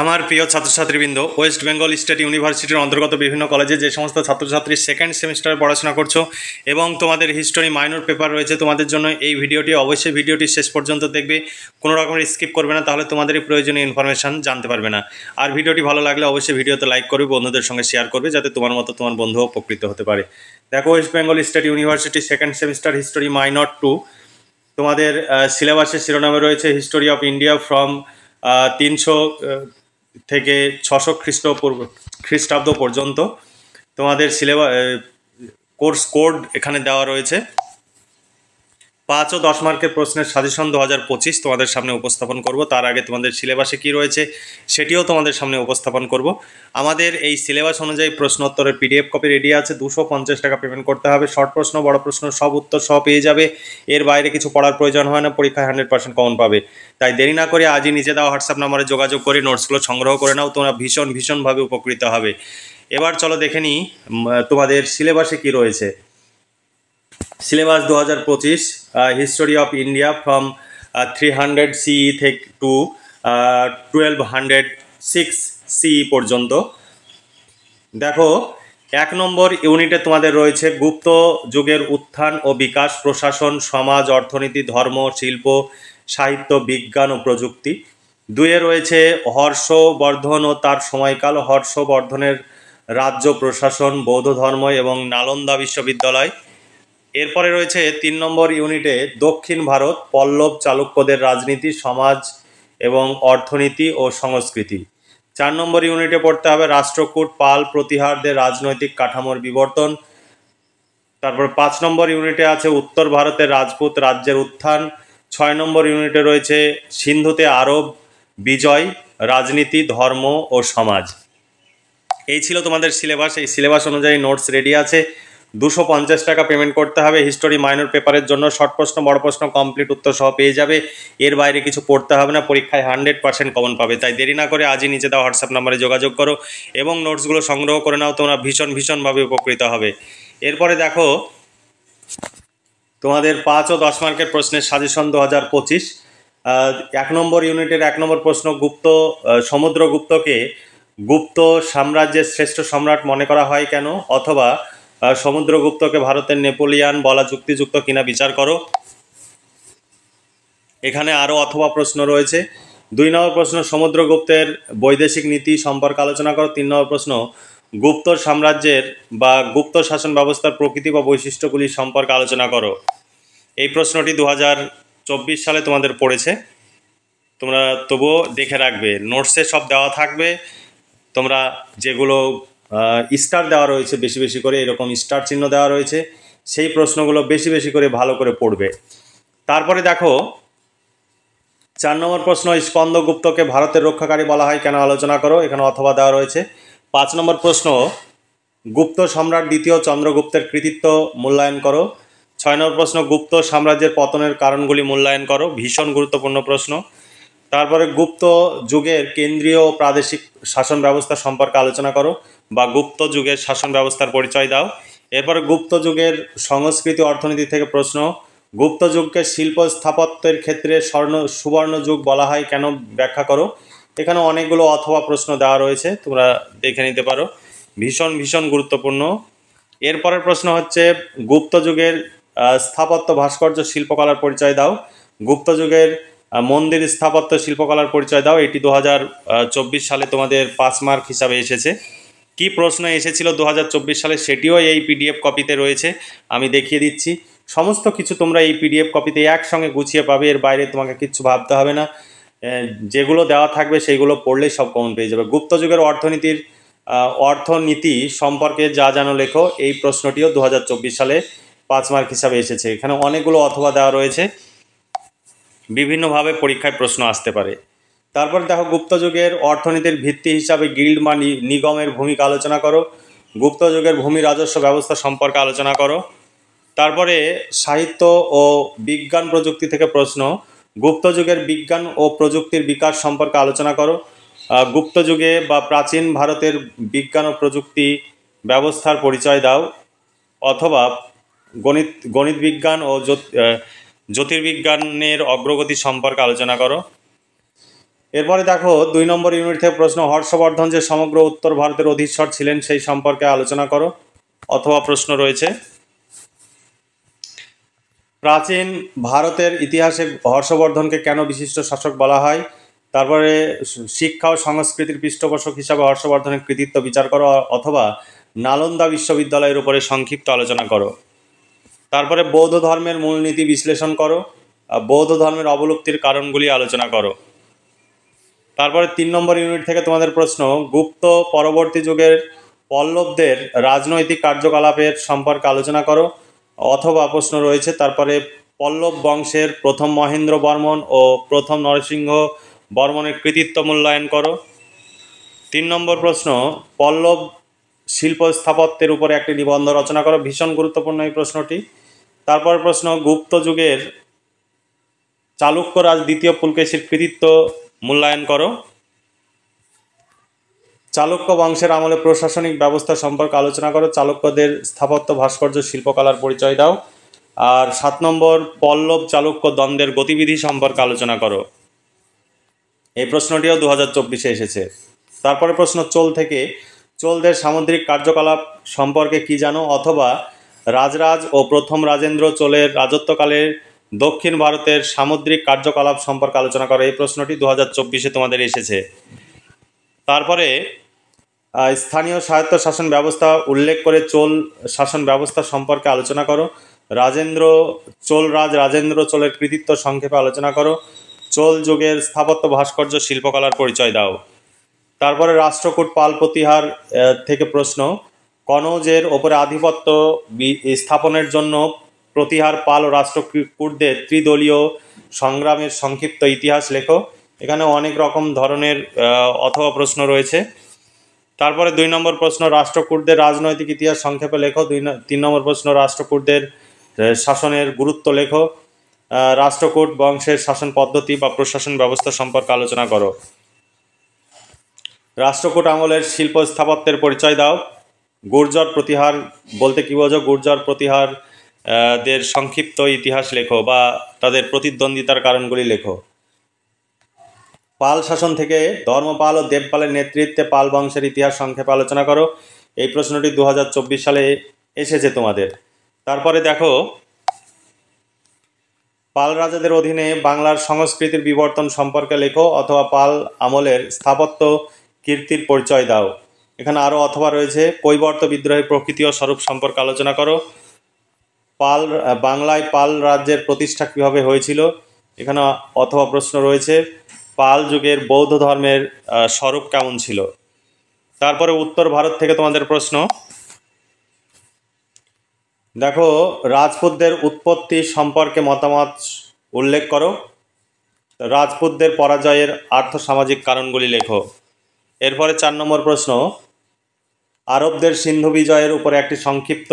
আমার প্রিয় ছাত্রছাত্রীবৃন্দ, West Bengal state ইউনিভার্সিটির অন্তর্গত বিভিন্ন কলেজে যে সমস্ত ছাত্রছাত্রী সেকেন্ড সেমিস্টারে পড়াশোনা করছো এবং তোমাদের হিস্টোরি মাইনর পেপার রয়েছে, তোমাদের জন্য এই ভিডিওটি অবশ্যই ভিডিওটি শেষ পর্যন্ত দেখবে, কোনো রকমের স্কিপ করবে না, তাহলে তোমাদের এই প্রয়োজনীয় ইনফরমেশান জানতে পারবে না। আর ভিডিওটি ভালো লাগলে অবশ্যই ভিডিওতে লাইক করবে, বন্ধুদের সঙ্গে শেয়ার করবে, যাতে তোমার মতো তোমার বন্ধুও উপকৃত হতে পারে। দেখো, West Bengal state university second semester history minor 2, তোমাদের সিলেবাসের শিরোনামে রয়েছে হিস্টোরি অফ ইন্ডিয়া ফ্রম 300 থেকে 600 খ্রিস্টাব্দ পর্যন্ত। তোমাদের কোর্স কোড এখানে দেওয়া রয়েছে। 5 ও 10 মার্কের প্রশ্নের সাজেশন 2025 তোমাদের সামনে উপস্থাপন করব। তার আগে তোমাদের সিলেবাসে কি রয়েছে সেটিও তোমাদের সামনে উপস্থাপন করব। আমাদের এই সিলেবাস অনুযায়ী প্রশ্নোত্তরের পিডিএফ কপি রেডি আছে। 250 টাকা পেমেন্ট করতে হবে। শর্ট প্রশ্ন, বড় প্রশ্ন সব উত্তর সহ পেয়ে যাবে। এর বাইরে কিছু পড়ার প্রয়োজন হয় না, পরীক্ষায় 100% কমন পাবে। তাই দেরি না করে আজই নিচে দেওয়া হোয়াটসঅ্যাপ নম্বরে যোগাযোগ করে নোটসগুলো সংগ্রহ করে নাও, তোমরা ভীষণভাবে উপকৃত হবে। এবার চলো দেখে নিই তোমাদের সিলেবাসে কি রয়েছে। Syllabus 2025, history of India from 300 CE থেকে টু 1206 CE পর্যন্ত। দেখো, 1 নম্বর ইউনিটে তোমাদের রয়েছে গুপ্ত যুগের উত্থান ও বিকাশ, প্রশাসন, সমাজ, অর্থনীতি, ধর্ম, শিল্প, সাহিত্য, বিজ্ঞান ও প্রযুক্তি। 2-এ রয়েছে হর্ষবর্ধন ও তার সময়কাল, হর্ষবর্ধনের রাজ্য প্রশাসন, বৌদ্ধ ধর্ম এবং নালন্দা বিশ্ববিদ্যালয়। এরপরে রয়েছে 3 নম্বর ইউনিটে দক্ষিণ ভারত, পল্লব চালুক্যদের রাজনীতি, সমাজ এবং অর্থনীতি ও সংস্কৃতি। 4 নম্বর ইউনিটে পড়তে হবে রাষ্ট্রকূট, পাল, প্রতিহারদের রাজনৈতিক কাঠামোর বিবর্তন। তারপর 5 নম্বর ইউনিটে আছে উত্তর ভারতের রাজপুত রাজ্যের উত্থান। 6 নম্বর ইউনিটে রয়েছে সিন্ধুতে আরব বিজয়, রাজনীতি, ধর্ম ও সমাজ। এই ছিল তোমাদের সিলেবাস। এই সিলেবাস অনুযায়ী নোটস রেডি আছে। 250 টাকা পেমেন্ট করতে হবে। হিস্টোরি মাইনর পেপারের জন্য শর্ট প্রশ্ন, বড় প্রশ্ন কমপ্লিট উত্তর সহ পেয়ে যাবে। এর বাইরে কিছু পড়তে হবে না, পরীক্ষায় 100% কমন পাবে। তাই দেরি না করে আজই নিচে দেওয়া হোয়াটসঅ্যাপ নাম্বারে যোগাযোগ করো এবং নোটসগুলো সংগ্রহ করে নাও, তোমরা ভীষণভাবে উপকৃত হবে। এরপরে দেখো, তোমাদের 5 ও 10 মার্কের প্রশ্নের সাজেশন 2025। 1 নম্বর ইউনিটের 1 নম্বর প্রশ্ন, সমুদ্রগুপ্তকে গুপ্ত সাম্রাজ্যের শ্রেষ্ঠ সম্রাট মনে করা হয় কেন, অথবা সমুদ্রগুপ্তকে ভারতের নেপোলিয়ান বলা যুক্তিযুক্ত কিনা বিচার করো। এখানে আরও অথবা প্রশ্ন রয়েছে। 2 নম্বর প্রশ্ন, সমুদ্রগুপ্তের বৈদেশিক নীতি সম্পর্কে আলোচনা করো। 3 নম্বর প্রশ্ন, গুপ্ত সাম্রাজ্যের বা গুপ্ত শাসন ব্যবস্থার প্রকৃতি বা বৈশিষ্ট্যগুলি সম্পর্কে আলোচনা করো। এই প্রশ্নটি 2024 সালে তোমাদের পড়েছে, তোমরা তবুও দেখে রাখবে। নোটসে সব দেওয়া থাকবে। তোমরা যেগুলো স্টার দেওয়া রয়েছে বেশি করে, এরকম স্টার চিহ্ন দেওয়া রয়েছে, সেই প্রশ্নগুলো বেশি করে ভালো করে পড়বে। তারপরে দেখো, 4 নম্বর প্রশ্ন, স্কন্দগুপ্তকে ভারতের রক্ষাকারী বলা হয় কেন আলোচনা করো। এখানে অথবা দেওয়া রয়েছে। 5 নম্বর প্রশ্ন, গুপ্ত সম্রাট দ্বিতীয় চন্দ্রগুপ্তের কৃতিত্ব মূল্যায়ন করো। 6 নম্বর প্রশ্ন, গুপ্ত সাম্রাজ্যের পতনের কারণগুলি মূল্যায়ন করো। ভীষণ গুরুত্বপূর্ণ প্রশ্ন। তারপরে গুপ্ত যুগের কেন্দ্রীয় ও প্রাদেশিক শাসন ব্যবস্থা সম্পর্কে আলোচনা করো বা গুপ্ত যুগের শাসন ব্যবস্থার পরিচয় দাও। এরপরে গুপ্ত যুগের সংস্কৃতি অর্থনীতি থেকে প্রশ্ন, গুপ্ত যুগকে শিল্প স্থাপত্যের ক্ষেত্রে সুবর্ণ যুগ বলা হয় কেন ব্যাখ্যা করো। এখানে অনেকগুলো অথবা প্রশ্ন দেওয়া রয়েছে, তোমরা দেখে নিতে পারো। ভীষণ গুরুত্বপূর্ণ। এরপরের প্রশ্ন হচ্ছে, গুপ্ত যুগের স্থাপত্য ভাস্কর্য শিল্পকলার পরিচয় দাও। গুপ্ত যুগের মন্দির স্থাপত্য শিল্পকলার পরিচয় দাও। এটি 2024 সালে তোমাদের 5 মার্ক হিসাবে এসেছে। কি প্রশ্ন এসেছিল 2024 সালে সেটিও এই পিডিএফ কপিতে রয়েছে, আমি দেখিয়ে দিচ্ছি। সমস্ত কিছু তোমরা এই পিডিএফ কপিতে একসঙ্গে গুছিয়ে পাবে। এর বাইরে তোমাকে কিচ্ছু ভাবতে হবে না, যেগুলো দেওয়া থাকবে সেইগুলো পড়লেই সব কমন পেয়ে যাবে। গুপ্ত যুগের অর্থনীতি সম্পর্কে যা জানো লেখো। এই প্রশ্নটিও 2024 সালে 5 মার্ক হিসাবে এসেছে। এখানে অনেকগুলো অথবা দেওয়া রয়েছে, বিভিন্নভাবে পরীক্ষায় প্রশ্ন আসতে পারে। তারপর দেখো, গুপ্ত যুগের অর্থনীতির ভিত্তি হিসাবে গিল্ড বা নিগমের ভূমিকা আলোচনা করো। গুপ্ত যুগের ভূমি রাজস্ব ব্যবস্থা সম্পর্কে আলোচনা করো। তারপরে সাহিত্য ও বিজ্ঞান প্রযুক্তি থেকে প্রশ্ন, গুপ্ত যুগের বিজ্ঞান ও প্রযুক্তির বিকাশ সম্পর্কে আলোচনা করো। গুপ্ত যুগে বা প্রাচীন ভারতের বিজ্ঞান ও প্রযুক্তি ব্যবস্থার পরিচয় দাও। অথবা গণিত বিজ্ঞান ও জ্যোতির্বিজ্ঞানের অগ্রগতি সম্পর্কে আলোচনা করো। এরপরে দেখো 2 নম্বর ইউনিট থেকে প্রশ্ন, হর্ষবর্ধন যে সমগ্র উত্তর ভারতের অধীশ্বর ছিলেন সেই সম্পর্কে আলোচনা করো, অথবা প্রশ্ন রয়েছে। প্রাচীন ভারতের ইতিহাসে হর্ষবর্ধনকে কেন বিশিষ্ট শাসক বলা হয়? তারপরে শিক্ষা ও সংস্কৃতির পৃষ্ঠপোষক হিসাবে হর্ষবর্ধনের কৃতিত্ব বিচার করো, অথবা নালন্দা বিশ্ববিদ্যালয়ের উপরে সংক্ষিপ্ত আলোচনা করো। তারপরে বৌদ্ধ ধর্মের মূলনীতি বিশ্লেষণ করো, বৌদ্ধ ধর্মের অবলুপ্তির কারণগুলি আলোচনা করো। তারপরে 3 নম্বর ইউনিট থেকে তোমাদের প্রশ্ন, গুপ্ত পরবর্তী যুগের পল্লবদের রাজনৈতিক কার্যকলাপের সম্পর্কে আলোচনা করো, অথবা প্রশ্ন রয়েছে। তারপরে পল্লব বংশের প্রথম মহেন্দ্র বর্মন ও প্রথম নরসিংহ বর্মনের কৃতিত্ব মূল্যায়ন করো। 3 নম্বর প্রশ্ন, পল্লব শিল্প স্থাপত্যের উপরে একটি নিবন্ধ রচনা করো, ভীষণ গুরুত্বপূর্ণ এই প্রশ্নটি। তারপর প্রশ্ন, গুপ্ত যুগের চালুক্য রাজ দ্বিতীয় পুলকেশীর কৃতিত্ব মূল্যায়ন করো। চালুক্য বংশের আমলে প্রশাসনিক ব্যবস্থা সম্পর্কে আলোচনা করো, চালুক্যদের স্থাপত্য ভাস্কর্য শিল্পকলার পরিচয় দাও। আর 7 নম্বর, পল্লব চালুক্য দ্বন্দ্বের গতিবিধি সম্পর্কে আলোচনা করো। এই প্রশ্নটিও 2024-এ এসেছে। তারপরে প্রশ্ন, চোল থেকে, চোলদের সামুদ্রিক কার্যকলাপ সম্পর্কে কি জানো, অথবা রাজরাজ ও প্রথম রাজেন্দ্র চোলের রাজত্বকালের দক্ষিণ ভারতের সামুদ্রিক কার্যকলাপ সম্পর্কে আলোচনা করো। এই প্রশ্নটি 2024-এ তোমাদের এসেছে। তারপরে স্থানীয় স্বায়ত্তশাসন ব্যবস্থা উল্লেখ করে চোল শাসন ব্যবস্থা সম্পর্কে আলোচনা করো। রাজেন্দ্র চোলের কৃতিত্ব সংক্ষেপে আলোচনা করো। চোল যুগের স্থাপত্য ভাস্কর্য শিল্পকলার পরিচয় দাও। তারপরে রাষ্ট্রকূট পাল প্রতিহার থেকে প্রশ্ন, কনৌজের ওপরে আধিপত্য স্থাপনের জন্য প্রতিহার পাল ও রাষ্ট্রকূটদের ত্রিদলীয় সংগ্রামের সংক্ষিপ্ত ইতিহাস লেখো। এখানে অনেক রকম ধরনের অথবা প্রশ্ন রয়েছে। তারপরে 2 নম্বর প্রশ্ন, রাষ্ট্রকূটদের রাজনৈতিক ইতিহাস সংক্ষেপে লেখো। 3 নম্বর প্রশ্ন, রাষ্ট্রকূটদের শাসনের গুরুত্ব লেখো। রাষ্ট্রকূট বংশের শাসন পদ্ধতি বা প্রশাসন ব্যবস্থা সম্পর্কে আলোচনা করো। রাষ্ট্রকূট আমলের শিল্প স্থাপত্যের পরিচয় দাও। গুর্জর প্রতিহার বলতে কী বোঝো? গুর্জর প্রতিহার দের সংক্ষিপ্ত ইতিহাস লেখো বা তাদের প্রতিদ্বন্দ্বিতার কারণগুলি লেখো। পাল শাসন থেকে ধর্মপাল ও দেবপালের নেতৃত্বে পাল বংশের ইতিহাস সংক্ষেপে আলোচনা করো। এই প্রশ্নটি 2024 সালে এসেছে তোমাদের। তারপরে দেখো, পাল রাজাদের অধীনে বাংলার সংস্কৃতির বিবর্তন সম্পর্কে লেখো, অথবা পাল আমলের স্থাপত্য কীর্তির পরিচয় দাও। এখানে আরও অথবা রয়েছে। কৈবর্ত বিদ্রোহের প্রকৃতি ও স্বরূপ সম্পর্কে আলোচনা করো। বাংলায় পাল রাজ্যের প্রতিষ্ঠা কীভাবে হয়েছিল, এখানে অথবা প্রশ্ন রয়েছে। পাল যুগের বৌদ্ধ ধর্মের স্বরূপ কেমন ছিল। তারপরে উত্তর ভারত থেকে তোমাদের প্রশ্ন, দেখো, রাজপুতদের উৎপত্তি সম্পর্কে মতামত উল্লেখ করো। রাজপুতদের পরাজয়ের আর্থসামাজিক কারণগুলি লেখো। এরপরে 4 নম্বর প্রশ্ন, আরবদের সিন্ধু বিজয়ের উপরে একটি সংক্ষিপ্ত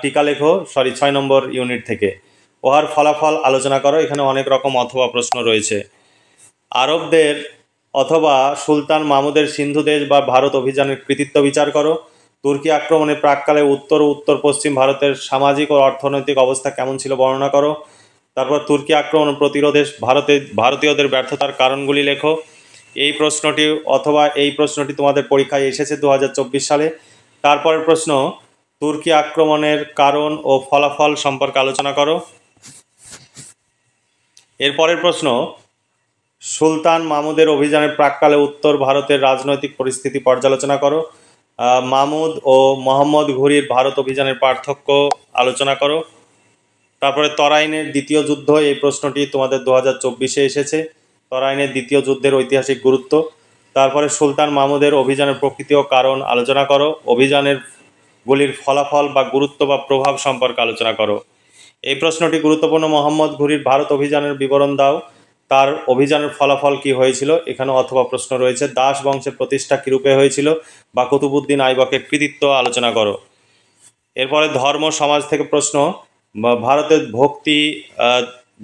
টিকা লেখো। 6 নম্বর ইউনিট থেকে উহার ফলাফল আলোচনা করো। এখানে অনেক রকম অথবা প্রশ্ন রয়েছে। আরবদের অথবা সুলতান মাহমুদের সিন্ধু দেশ বা ভারত অভিযানের কৃতিত্ব বিচার করো। তুর্কি আক্রমণের প্রাককালে উত্তর ও উত্তর পশ্চিম ভারতের সামাজিক ও অর্থনৈতিক অবস্থা কেমন ছিল বর্ণনা করো। তারপর তুর্কি আক্রমণ প্রতিরোধে ভারতীয়দের ব্যর্থতার কারণগুলি লেখো। এই প্রশ্নটি তোমাদের পরীক্ষায় এসেছে 2024 সালে। তারপরের প্রশ্ন, তুর্কি আক্রমণের কারণ ও ফলাফল সম্পর্কে আলোচনা করো। এরপরের প্রশ্ন, সুলতান মাহমুদের অভিযানের প্রাককালে উত্তর ভারতের রাজনৈতিক পরিস্থিতি পর্যালোচনা করো। মাহমুদ ও মোহাম্মদ ঘুরির ভারত অভিযানের পার্থক্য আলোচনা করো। তারপরে তরাইনের দ্বিতীয় যুদ্ধ, এই প্রশ্নটি তোমাদের 2024-এ এসেছে। তরাইনের দ্বিতীয় যুদ্ধের ঐতিহাসিক গুরুত্ব। তারপরে সুলতান মাহমুদের অভিযানের প্রকৃতি ও কারণ আলোচনা করো। অভিযানের গুলির ফলাফল বা গুরুত্ব বা প্রভাব সম্পর্কে আলোচনা করো। এই প্রশ্নটি গুরুত্বপূর্ণ। মোহাম্মদ ঘুরির ভারত অভিযানের বিবরণ দাও। তার অভিযানের ফলাফল কি হয়েছিল, এখানে অথবা প্রশ্ন রয়েছে। দাস বংশের প্রতিষ্ঠা কীরূপে হয়েছিল বা কুতুবুদ্দিন আইবকের কৃতিত্ব আলোচনা করো। এরপরে ধর্ম সমাজ থেকে প্রশ্ন, ভারতের ভক্তি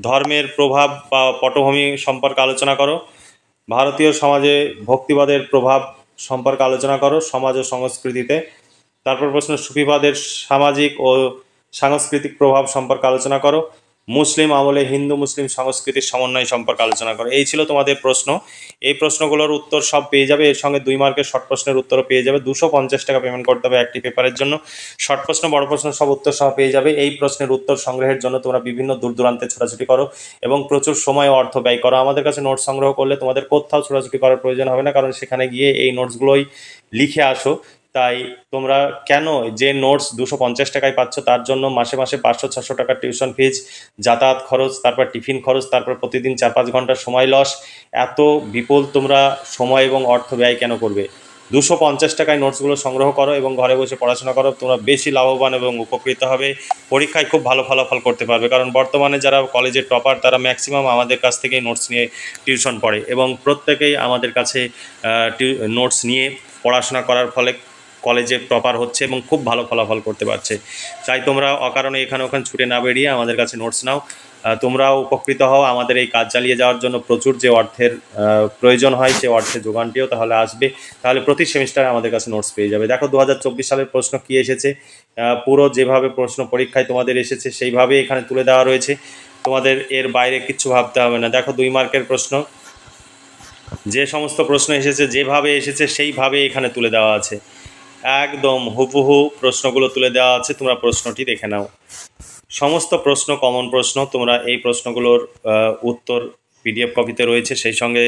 ধর্মের প্রভাব বা পটভূমি সম্পর্কে আলোচনা করো। ভারতীয় সমাজে ভক্তিবাদের প্রভাব সম্পর্কে আলোচনা করো সমাজ ও সংস্কৃতিতে। তারপর প্রশ্ন, সুফিবাদের সামাজিক ও সাংস্কৃতিক প্রভাব সম্পর্কে আলোচনা করো। মুসলিম আমলে হিন্দু মুসলিম সংস্কৃতির সমন্বয় সম্পর্কে আলোচনা করো। এই ছিল তোমাদের প্রশ্ন। এই প্রশ্নগুলোর উত্তর সব পেয়ে যাবে, এর সঙ্গে 2 মার্কের শর্ট প্রশ্নের উত্তরও পেয়ে যাবে। 250 টাকা পেমেন্ট করতে হবে একটি পেপারের জন্য। শর্ট প্রশ্ন বড় প্রশ্ন সব উত্তর সহ পেয়ে যাবে। এই প্রশ্নের উত্তর সংগ্রহের জন্য তোমরা বিভিন্ন দূর দূরান্তে ছোটাছুটি করো এবং প্রচুর সময় ও অর্থ ব্যয় করো। আমাদের কাছে নোটস সংগ্রহ করলে তোমাদের কোথাও ছোটাছুটি করার প্রয়োজন হবে না, কারণ সেখানে গিয়ে এই নোটসগুলোই লিখে আসো। তাই তোমরা কেন যে নোটস 250 টাকায় পাচ্ছ, তার জন্য মাসে মাসে 500-600 টাকার টিউশন ফিজ, যাতায়াত খরচ, তারপর টিফিন খরচ, তারপর প্রতিদিন 4-5 ঘন্টার সময় লস, এত বিপুল তোমরা সময় এবং অর্থ ব্যয় কেন করবে? 250 টাকায় নোটসগুলো সংগ্রহ করো এবং ঘরে বসে পড়াশোনা করো, তোমরা বেশি লাভবান এবং উপকৃত হবে। পরীক্ষায় খুব ভালো ফলাফল করতে পারবে, কারণ বর্তমানে যারা কলেজের টপার তারা ম্যাক্সিমাম আমাদের কাছ থেকেই নোটস নিয়ে টিউশন পড়ে এবং প্রত্যেকেই আমাদের কাছে নোটস নিয়ে পড়াশোনা করার ফলে কলেজে টপার হচ্ছে এবং খুব ভালো ফলাফল করতে পারছে। তাই তোমরা অকারণে এখানে ওখানে ছুটে না বেরিয়ে আমাদের কাছে নোটস নাও, তোমরাও উপকৃত হও। আমাদের এই কাজ চালিয়ে যাওয়ার জন্য প্রচুর যে অর্থের প্রয়োজন হয়, সে অর্থের যোগানটিও তাহলে আসবে। তাহলে প্রতি সেমিস্টারে আমাদের কাছে নোটস পেয়ে যাবে। দেখো 2024 সালের প্রশ্ন কী এসেছে, পুরো যেভাবে প্রশ্ন পরীক্ষায় তোমাদের এসেছে সেইভাবেই এখানে তুলে দেওয়া রয়েছে। তোমাদের এর বাইরে কিচ্ছু ভাবতে হবে না। দেখো 2 মার্কের প্রশ্ন, যে সমস্ত প্রশ্ন এসেছে যেভাবে এসেছে সেইভাবে এখানে তুলে দেওয়া আছে, একদম হুবহু প্রশ্নগুলো তুলে দেওয়া আছে। তোমরা প্রশ্নটি দেখে নাও। সমস্ত প্রশ্ন কমন প্রশ্ন। তোমরা এই প্রশ্নগুলোর উত্তর পিডিএফ কপিতে রয়েছে, সেই সঙ্গে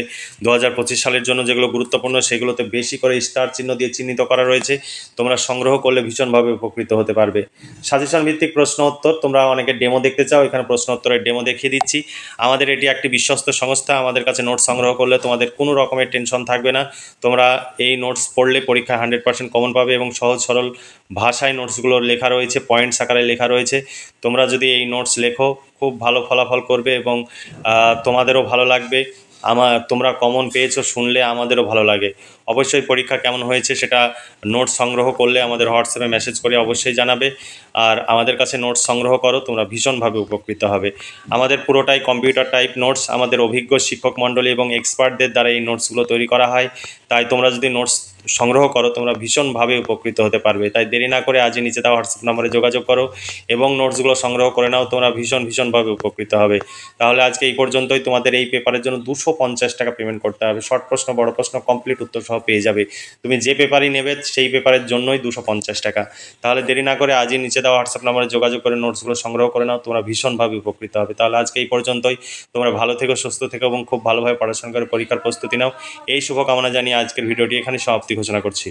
2025 সালের জন্য যেগুলো গুরুত্বপূর্ণ সেগুলোতে বেশি করে স্টার চিহ্ন দিয়ে চিহ্নিত করা রয়েছে। তোমরা সংগ্রহ করলে ভীষণভাবে উপকৃত হতে পারবে। সাজেশন ভিত্তিক প্রশ্ন উত্তর, তোমরা অনেকে ডেমো দেখতে চাও, এখানে প্রশ্ন উত্তরের ডেমো দেখিয়ে দিচ্ছি। আমাদের এটি একটি বিশ্বস্ত সংস্থা, আমাদের কাছে নোটস সংগ্রহ করলে তোমাদের কোনো রকমের টেনশন থাকবে না। তোমরা এই নোটস পড়লে পরীক্ষায় 100% কমন পাবে এবং সহজ সরল ভাষায় নোটসগুলো লেখা রয়েছে, পয়েন্টস আকারে লেখা রয়েছে। তোমরা যদি এই নোটস লেখো খুব ভালো ফলাফল করবে এবং তোমাদেরও ভালো লাগবে। তোমরা কমন পেয়েছো শুনলে আমাদেরও ভালো লাগে। অবশ্যই পরীক্ষা কেমন হয়েছে সেটা নোটস সংগ্রহ করলে আমাদের হোয়াটসঅ্যাপে মেসেজ করে অবশ্যই জানাবে। আর আমাদের কাছে নোটস সংগ্রহ করো, তোমরা ভীষণভাবে উপকৃত হবে। আমাদের পুরোটাই কম্পিউটার টাইপ নোটস, আমাদের অভিজ্ঞ শিক্ষক মণ্ডলী এবং এক্সপার্টদের দ্বারা এই নোটসগুলো তৈরি করা হয়। তাই তোমরা যদি নোটস সংগ্রহ করো তোমরা ভীষণভাবে উপকৃত হতে পারবে। তাই দেরি না করে আজই নিচে দেওয়া হোয়াটসঅ্যাপ নম্বরে যোগাযোগ করো এবং নোটসগুলো সংগ্রহ করে নাও, তোমরা ভীষণভাবে উপকৃত হবে। তাহলে আজকে এই পর্যন্তই। তোমাদের এই পেপারের জন্য 250 টাকা পেমেন্ট করতে হবে। শর্ট প্রশ্ন বড় প্রশ্ন কমপ্লিট উত্তর সহ পেয়ে যাবে। তুমি যে পেপারই নেবে সেই পেপারের জন্যই 250 টাকা। তাহলে দেরি না করে আজই নিচে দেওয়া হোয়াটসঅ্যাপ নম্বরে যোগাযোগ করে নোটসগুলো সংগ্রহ করে নাও, তোমরা ভীষণভাবে উপকৃত হবে। তাহলে আজকে এই পর্যন্তই। তোমরা ভালো থেকো, সুস্থ থেকো এবং খুব ভালোভাবে পড়াশোনা করে পরীক্ষার প্রস্তুতি নাও। এই শুভকামনা জানিয়ে আজকের ভিডিওটি এখানে সমাপ্তি ঘোষণা করছি।